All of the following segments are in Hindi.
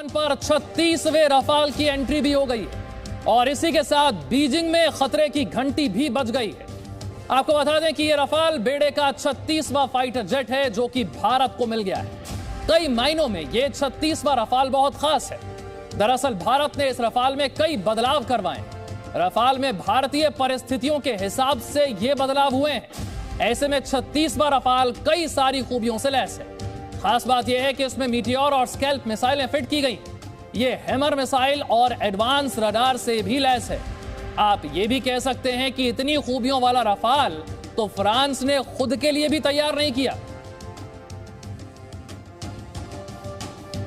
मैदान पर 36वें रफाल की एंट्री भी हो गई है और इसी के साथ बीजिंग में खतरे की घंटी भी बज गई है। आपको बता दें कि यह रफाल बेड़े का 36वां फाइटर जेट है जो कि भारत को मिल गया है। कई मायनों में यह 36वां रफाल बहुत खास है। दरअसल भारत ने इस रफाल में कई बदलाव करवाए। रफाल में भारतीय परिस्थितियों के हिसाब से यह बदलाव हुए हैं। ऐसे में 36वां रफाल कई सारी खूबियों से लैस है। खास बात यह है कि इसमें मीटियोर और स्कैल्प मिसाइलें फिट की गई। ये हैमर मिसाइल और एडवांस रडार से भी लैस है। आप ये भी कह सकते हैं कि इतनी खूबियों वाला रफाल तो फ्रांस ने खुद के लिए भी तैयार नहीं किया।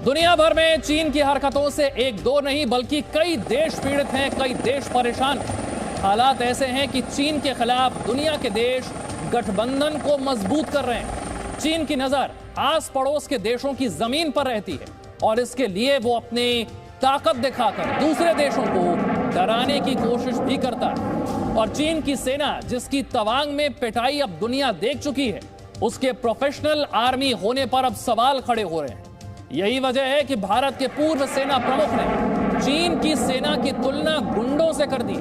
दुनिया भर में चीन की हरकतों से एक दो नहीं बल्कि कई देश पीड़ित हैं, कई देश परेशान हैं। हालात ऐसे हैं कि चीन के खिलाफ दुनिया के देश गठबंधन को मजबूत कर रहे हैं। चीन की नजर आस पड़ोस के देशों की जमीन पर रहती है और इसके लिए वो अपनी ताकत दिखाकर दूसरे देशों को डराने की कोशिश भी करता है। और चीन की सेना जिसकी तवांग में पिटाई अब दुनिया देख चुकी है, उसके प्रोफेशनल आर्मी होने पर अब सवाल खड़े हो रहे हैं। यही वजह है कि भारत के पूर्व सेना प्रमुख ने चीन की सेना की तुलना गुंडों से कर दी।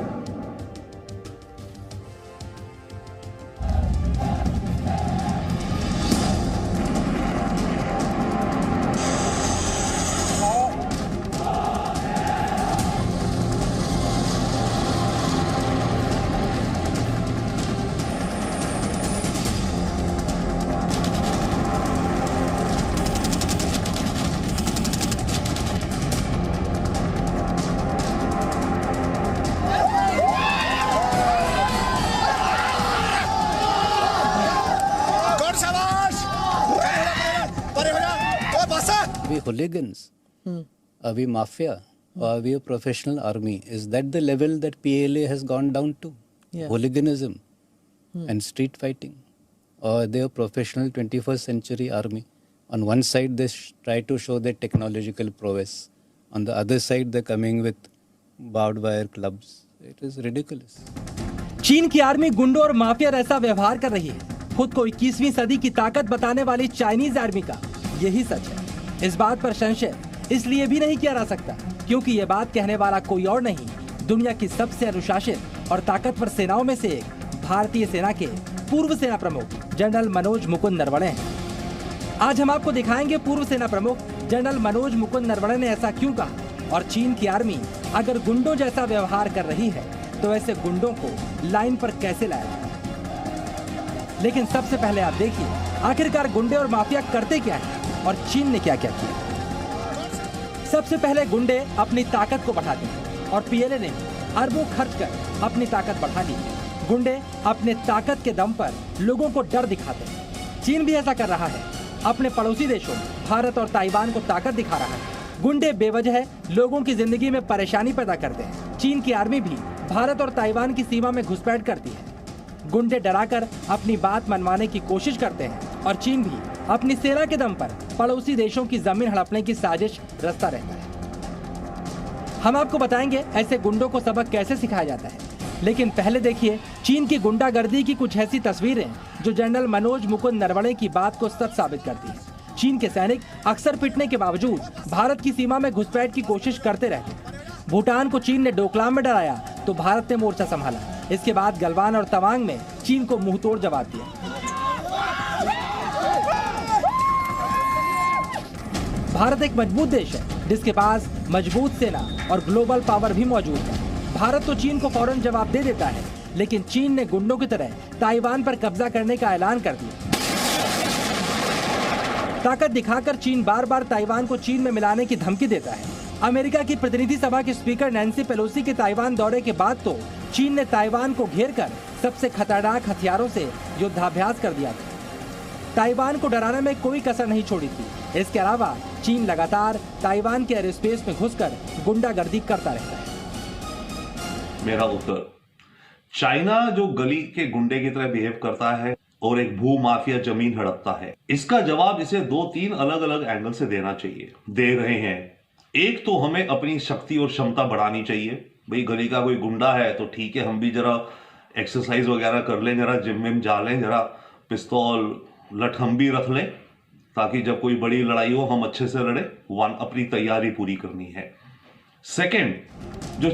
Hooligans? Are we mafia? Or are we a professional army? Is that the level that PLA has gone down to? Yeah. Hooliganism and street fighting? Or are they a professional 21st century army? On one side they try to show their technological prowess. On the other side they're coming with barbed wire clubs. It is ridiculous. चीन की आर्मी गुंडों और माफिया जैसा व्यवहार कर रही है। खुद को 21वीं सदी की ताकत बताने वाली चाइनीज आर्मी का यही सच है। इस बात पर संशय इसलिए भी नहीं किया जा सकता क्योंकि ये बात कहने वाला कोई और नहीं, दुनिया की सबसे अनुशासित और ताकतवर सेनाओं में से एक भारतीय सेना के पूर्व सेना प्रमुख जनरल मनोज मुकुंद नरवणे हैं। आज हम आपको दिखाएंगे पूर्व सेना प्रमुख जनरल मनोज मुकुंद नरवणे ने ऐसा क्यों कहा और चीन की आर्मी अगर गुंडों जैसा व्यवहार कर रही है तो ऐसे गुंडों को लाइन पर कैसे लाया जाए। लेकिन सबसे पहले आप देखिए आखिरकार गुंडे और माफिया करते क्या है और चीन ने क्या क्या किया। सबसे पहले गुंडे अपनी ताकत को बढ़ाते हैं और पीएलए ने अरबों खर्च कर अपनी ताकत बढ़ा ली। गुंडे अपने ताकत के दम पर लोगों को डर दिखाते हैं। चीन भी ऐसा कर रहा है, अपने पड़ोसी देशों भारत और ताइवान को ताकत दिखा रहा है। गुंडे बेवजह लोगों की जिंदगी में परेशानी पैदा करते हैं। चीन की आर्मी भी भारत और ताइवान की सीमा में घुसपैठ करती है। गुंडे डराकर अपनी बात मनवाने की कोशिश करते हैं और चीन भी अपनी सेना के दम पर पड़ोसी देशों की जमीन हड़पने की साजिश रचता रहता है। हम आपको बताएंगे ऐसे गुंडों को सबक कैसे सिखाया जाता है। लेकिन पहले देखिए चीन की गुंडागर्दी की कुछ ऐसी तस्वीरें जो जनरल मनोज मुकुंद नरवणे की बात को सच साबित करती है। चीन के सैनिक अक्सर पिटने के बावजूद भारत की सीमा में घुसपैठ की कोशिश करते रहते। भूटान को चीन ने डोकलाम में डराया तो भारत ने मोर्चा संभाला। इसके बाद गलवान और तवांग में चीन को मुंहतोड़ जवाब दिया। भारत एक मजबूत देश है जिसके पास मजबूत सेना और ग्लोबल पावर भी मौजूद है। भारत तो चीन को फौरन जवाब दे देता है, लेकिन चीन ने गुंडों की तरह ताइवान पर कब्जा करने का ऐलान कर दिया। ताकत दिखाकर चीन बार बार ताइवान को चीन में मिलाने की धमकी देता है। अमेरिका की प्रतिनिधि सभा के स्पीकर नैन्सी पेलोसी के ताइवान दौरे के बाद तो चीन ने ताइवान को घेरकर सबसे खतरनाक हथियारों से युद्धाभ्यास कर दिया था। ताइवान को डराने में कोई कसर नहीं छोड़ी थी। इसके अलावा चीन लगातार ताइवान के एयर स्पेस में घुसकर गुंडागर्दी करता रहता है। मेरा उत्तर, चाइना जो गली के गुंडे की तरह बिहेव करता है और एक भू माफिया जमीन हड़पता है, इसका जवाब इसे 2-3 अलग अलग एंगल से देना चाहिए। दे रहे हैं। एक तो हमें अपनी शक्ति और क्षमता बढ़ानी चाहिए। भाई गली का कोई गुंडा है तो ठीक है, हम भी जरा एक्सरसाइज वगैरह कर लें, जरा जिम में जा लें, जरा पिस्तौल लठ हम भी रख लें ताकि जब कोई बड़ी लड़ाई हो हम अच्छे से लड़े। वन, अपनी तैयारी पूरी करनी है। सेकेंड, जो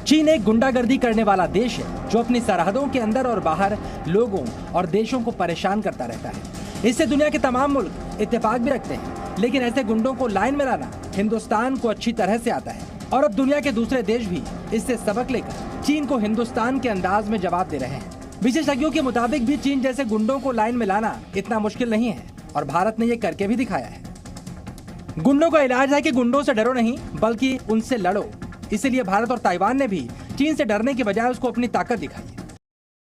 चीन एक गुंडागर्दी करने वाला देश है जो अपनी सरहदों के अंदर और बाहर लोगों और देशों को परेशान करता रहता है। इससे दुनिया के तमाम मुल्क इत्तेफाक भी रखते हैं, लेकिन ऐसे गुंडों को लाइन में लाना हिंदुस्तान को अच्छी तरह से आता है और अब दुनिया के दूसरे देश भी इससे सबक लेकर चीन को हिंदुस्तान के अंदाज में जवाब दे रहे हैं। विशेषज्ञों के मुताबिक भी चीन जैसे गुंडों को लाइन में लाना इतना मुश्किल नहीं है और भारत ने ये करके भी दिखाया है। गुंडों का इलाज है कि गुंडों से डरो नहीं बल्कि उनसे लड़ो। इसीलिए भारत और ताइवान ने भी चीन से डरने की बजाय उसको अपनी ताकत दिखाई।